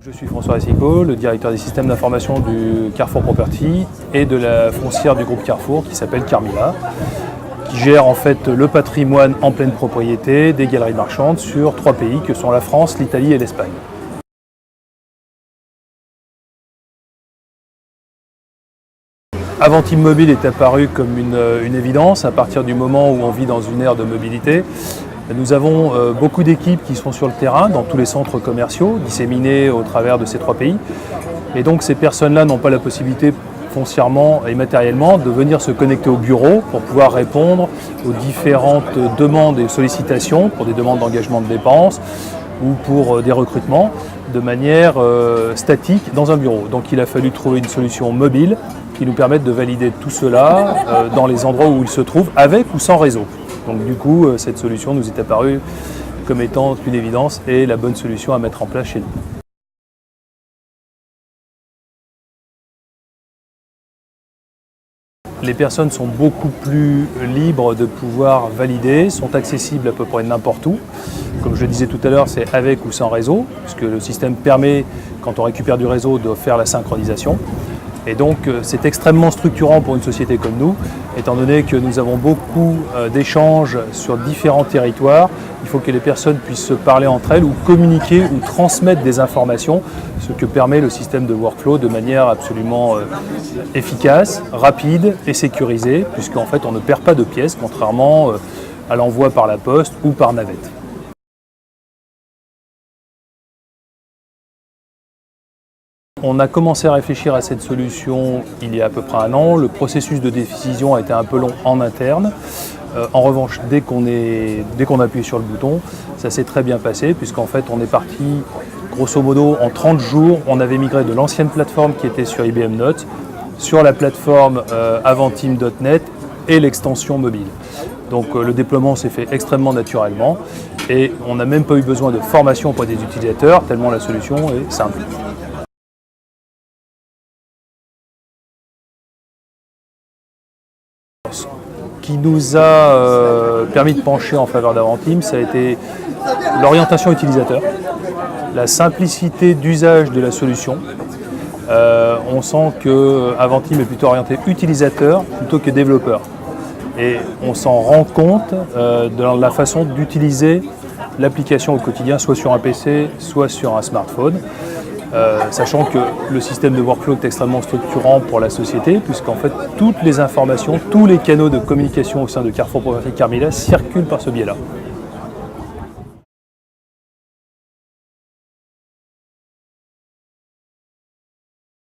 Je suis François Racicot, le directeur des systèmes d'information du Carrefour Property et de la foncière du groupe Carrefour qui s'appelle Carmila, qui gère en fait le patrimoine en pleine propriété des galeries marchandes sur 3 pays que sont la France, l'Italie et l'Espagne. Aventim Mobile est apparu comme une évidence à partir du moment où on vit dans une ère de mobilité. Nous avons beaucoup d'équipes qui sont sur le terrain, dans tous les centres commerciaux, disséminés au travers de ces 3 pays. Et donc ces personnes-là n'ont pas la possibilité foncièrement et matériellement de venir se connecter au bureau pour pouvoir répondre aux différentes demandes et sollicitations pour des demandes d'engagement de dépenses ou pour des recrutements de manière statique dans un bureau. Donc il a fallu trouver une solution mobile qui nous permette de valider tout cela dans les endroits où ils se trouvent, avec ou sans réseau. Donc du coup, cette solution nous est apparue comme étant une évidence et la bonne solution à mettre en place chez nous. Les personnes sont beaucoup plus libres de pouvoir valider, sont accessibles à peu près n'importe où. Comme je le disais tout à l'heure, c'est avec ou sans réseau, puisque le système permet, quand on récupère du réseau, de faire la synchronisation. Et donc c'est extrêmement structurant pour une société comme nous, étant donné que nous avons beaucoup d'échanges sur différents territoires. Il faut que les personnes puissent se parler entre elles ou communiquer ou transmettre des informations, ce que permet le système de workflow de manière absolument efficace, rapide et sécurisée, puisqu'en fait on ne perd pas de pièces, contrairement à l'envoi par la poste ou par navette. On a commencé à réfléchir à cette solution il y a à peu près 1 an. Le processus de décision a été un peu long en interne. En revanche, dès qu'on a appuyé sur le bouton, ça s'est très bien passé puisqu'en fait on est parti grosso modo en 30 jours. On avait migré de l'ancienne plateforme qui était sur IBM Notes sur la plateforme aventim.net et l'extension mobile. Donc le déploiement s'est fait extrêmement naturellement et on n'a même pas eu besoin de formation auprès des utilisateurs tellement la solution est simple. Ce qui nous a permis de pencher en faveur d'Aventim, ça a été l'orientation utilisateur, la simplicité d'usage de la solution. On sent que Aventim est plutôt orienté utilisateur plutôt que développeur. Et on s'en rend compte dans la façon d'utiliser l'application au quotidien, soit sur un PC, soit sur un smartphone. Sachant que le système de workflow est extrêmement structurant pour la société, puisqu'en fait toutes les informations, tous les canaux de communication au sein de Carrefour Property Carmila circulent par ce biais-là.